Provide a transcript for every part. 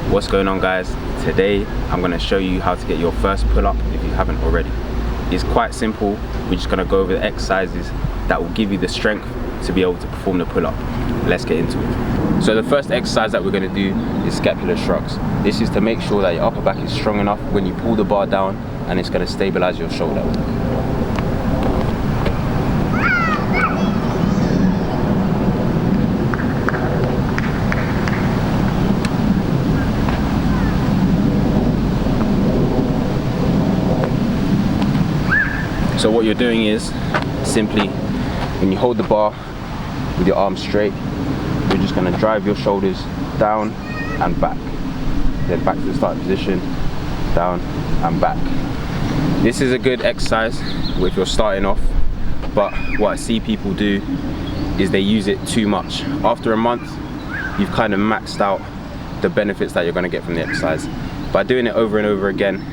What's going on, guys? Today I'm going to show you how to get your first pull-up if you haven't already. It's quite simple. We're just going to go over the exercises that will give you the strength to be able to perform the pull-up. Let's get into it. So the first exercise that we're going to do is scapular shrugs. This is to make sure that your upper back is strong enough when you pull the bar down, and it's going to stabilize your shoulder. So what you're doing is simply, when you hold the bar with your arms straight, you're just going to drive your shoulders down and back, then back to the starting position, down and back. This is a good exercise if you're starting off, but what I see people do is they use it too much. After a month, you've kind of maxed out the benefits that you're going to get from the exercise. By doing it over and over again,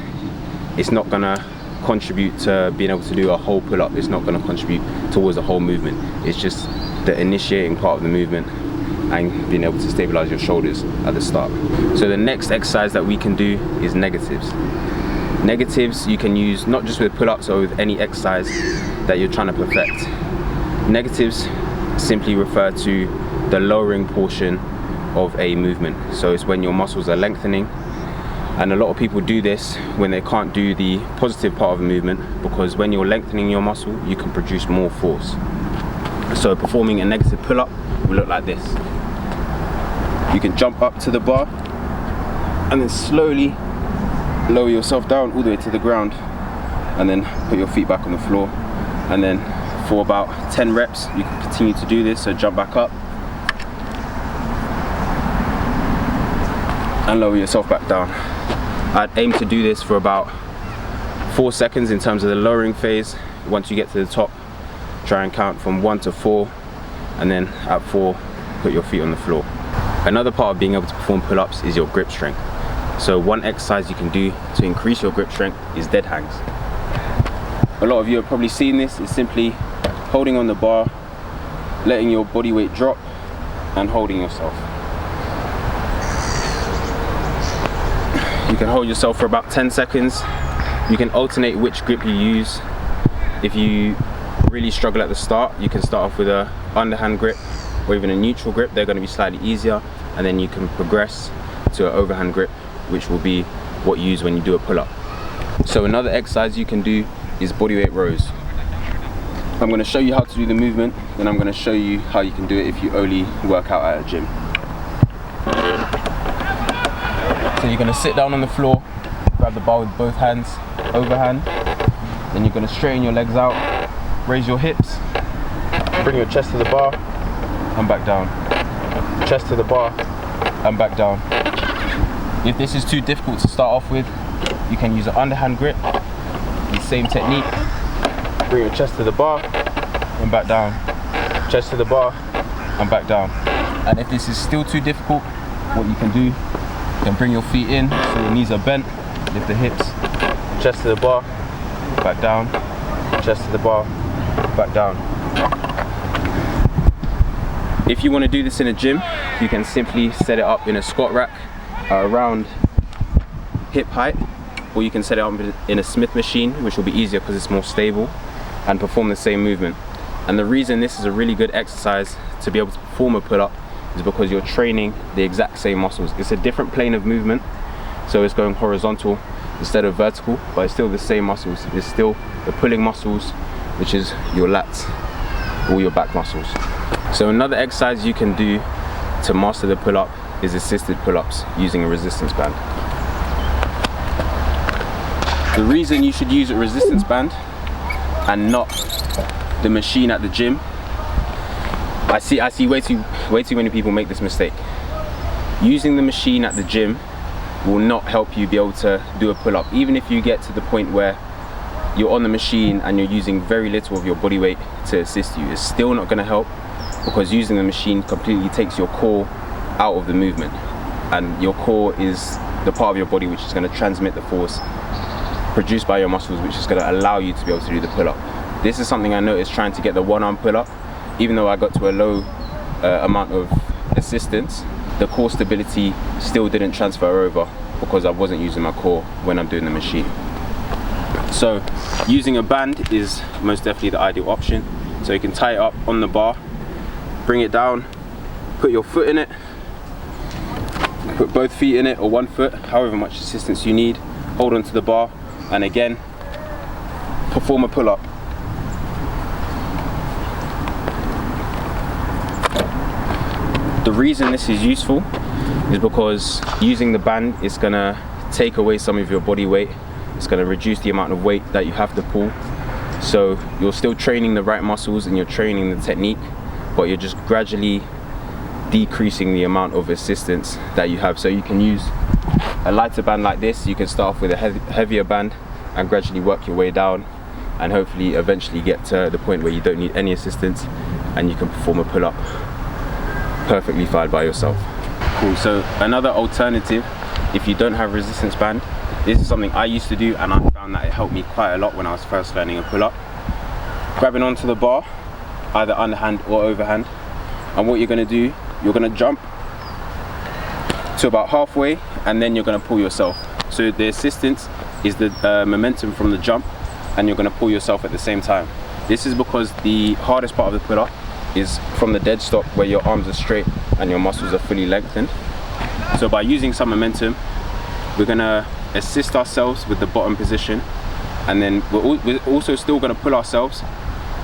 it's not going to contribute to being able to do a whole pull-up. It's not going to contribute towards the whole movement. It's just the initiating part of the movement and being able to stabilize your shoulders at the start. So the next exercise that we can do is negatives. Negatives you can use not just with pull-ups or with any exercise that you're trying to perfect. Negatives simply refer to the lowering portion of a movement. So it's when your muscles are lengthening. And a lot of people do this when they can't do the positive part of the movement, because when you're lengthening your muscle, you can produce more force. So performing a negative pull-up will look like this. You can jump up to the bar and then slowly lower yourself down all the way to the ground, and then put your feet back on the floor. And then for about 10 reps, you can continue to do this. So jump back up and lower yourself back down. I'd aim to do this for about 4 seconds in terms of the lowering phase. Once you get to the top, try and count from 1 to 4, and then at 4, put your feet on the floor. Another part of being able to perform pull-ups is your grip strength. So one exercise you can do to increase your grip strength is dead hangs. A lot of you have probably seen this. It's simply holding on the bar, letting your body weight drop, and holding yourself. You can hold yourself for about 10 seconds. You can alternate which grip you use. If you really struggle at the start, you can start off with a underhand grip or even a neutral grip. They're going to be slightly easier, and then you can progress to an overhand grip, which will be what you use when you do a pull-up. So another exercise you can do is bodyweight rows. I'm going to show you how to do the movement, then I'm going to show you how you can do it if you only work out at a gym. So you're going to sit down on the floor, grab the bar with both hands, overhand. Then you're going to straighten your legs out, raise your hips, bring your chest to the bar, and back down. Chest to the bar, and back down. If this is too difficult to start off with, you can use an underhand grip. The same technique. Bring your chest to the bar, and back down. Chest to the bar, and back down. And if this is still too difficult, what you can do, you can bring your feet in so your knees are bent, lift the hips, chest to the bar, back down, chest to the bar, back down. If you want to do this in a gym, you can simply set it up in a squat rack around hip height, or you can set it up in a Smith machine, which will be easier because it's more stable, and perform the same movement. And the reason this is a really good exercise to be able to perform a pull-up is because you're training the exact same muscles. It's a different plane of movement, so it's going horizontal instead of vertical, but it's still the same muscles. It's still the pulling muscles, which is your lats, all your back muscles. So another exercise you can do to master the pull-up is assisted pull-ups using a resistance band. The reason you should use a resistance band and not the machine at the gym, I see way too many people make this mistake. Using the machine at the gym will not help you be able to do a pull-up. Even if you get to the point where you're on the machine and you're using very little of your body weight to assist you, it's still not going to help, because using the machine completely takes your core out of the movement, and your core is the part of your body which is going to transmit the force produced by your muscles, which is going to allow you to be able to do the pull-up. This is something I noticed trying to get the one-arm pull-up. Even though I got to a low amount of assistance, the core stability still didn't transfer over because I wasn't using my core when I'm doing the machine. So using a band is most definitely the ideal option. So you can tie it up on the bar, bring it down, put your foot in it, put both feet in it or one foot, however much assistance you need, hold onto the bar, and again perform a pull-up. The reason this is useful is because using the band is going to take away some of your body weight. It's going to reduce the amount of weight that you have to pull. So you're still training the right muscles and you're training the technique, but you're just gradually decreasing the amount of assistance that you have. So you can use a lighter band like this. You can start off with a heavier band and gradually work your way down, and hopefully eventually get to the point where you don't need any assistance and you can perform a pull-up perfectly fine by yourself. Cool. So another alternative, if you don't have resistance band, this is something I used to do and I found that it helped me quite a lot when I was first learning a pull-up. Grabbing onto the bar, either underhand or overhand, and what you're going to do, you're going to jump to about halfway and then you're going to pull yourself. So the assistance is the momentum from the jump, and you're going to pull yourself at the same time. This is because the hardest part of the pull-up is from the dead stop, where your arms are straight and your muscles are fully lengthened. So by using some momentum, we're going to assist ourselves with the bottom position, and then we're also still going to pull ourselves,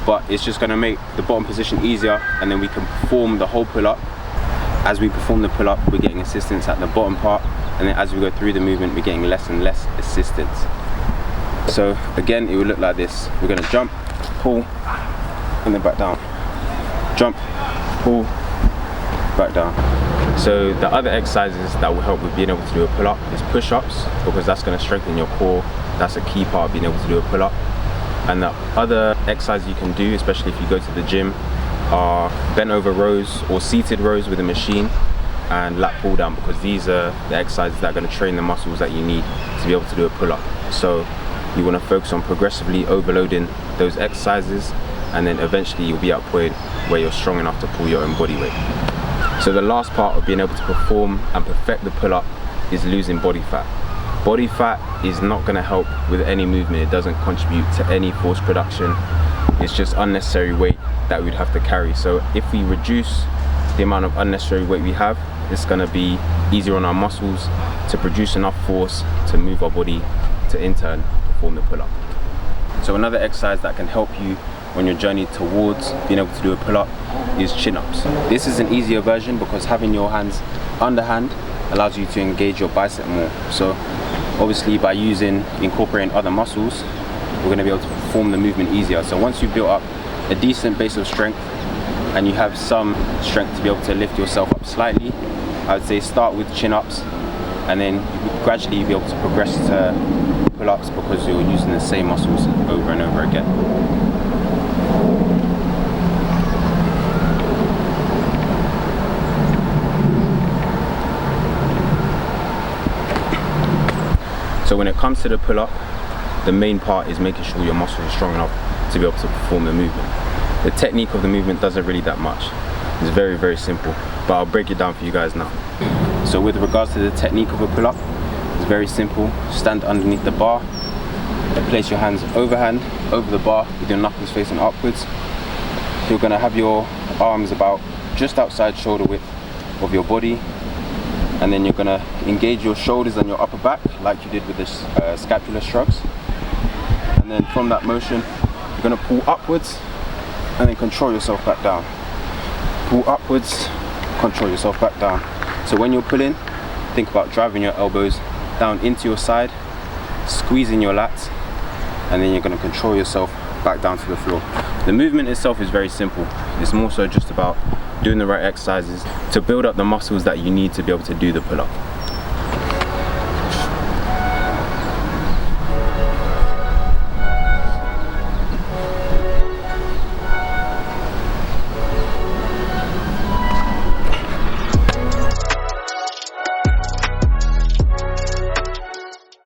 but it's just going to make the bottom position easier, and then we can perform the whole pull-up. As we perform the pull-up, we're getting assistance at the bottom part, and then as we go through the movement, we're getting less and less assistance. So again, it will look like this. We're going to jump, pull, and then back down. Jump, pull, back down. So the other exercises that will help with being able to do a pull-up is push-ups, because that's going to strengthen your core. That's a key part of being able to do a pull-up. And the other exercises you can do, especially if you go to the gym, are bent over rows or seated rows with a machine, and lat pull down, because these are the exercises that are going to train the muscles that you need to be able to do a pull-up. So you want to focus on progressively overloading those exercises, and then eventually you'll be at a point where you're strong enough to pull your own body weight. So the last part of being able to perform and perfect the pull-up is losing body fat. Body fat is not going to help with any movement. It doesn't contribute to any force production. It's just unnecessary weight that we'd have to carry. So if we reduce the amount of unnecessary weight we have, it's going to be easier on our muscles to produce enough force to move our body to in turn perform the pull-up. So another exercise that can help you on your journey towards being able to do a pull-up is chin-ups. This is an easier version because having your hands underhand allows you to engage your bicep more. So obviously by incorporating other muscles, we're going to be able to perform the movement easier. So once you've built up a decent base of strength and you have some strength to be able to lift yourself up slightly, I would say start with chin-ups, and then gradually you'll be able to progress to pull-ups because you're using the same muscles over and over again. So when it comes to the pull-up, the main part is making sure your muscles are strong enough to be able to perform the movement. The technique of the movement doesn't really that much. It's very, very simple, but I'll break it down for you guys now. So with regards to the technique of a pull-up, it's very simple. Stand underneath the bar and place your hands overhand over the bar with your knuckles facing upwards. You're going to have your arms about just outside shoulder width of your body, and then you're going to engage your shoulders and your upper back like you did with the scapular shrugs. And then from that motion, you're going to pull upwards and then control yourself back down. Pull upwards, control yourself back down. So when you're pulling, think about driving your elbows down into your side, squeezing your lats, and then you're going to control yourself back down to the floor. The movement itself is very simple. It's more so just about doing the right exercises to build up the muscles that you need to be able to do the pull-up.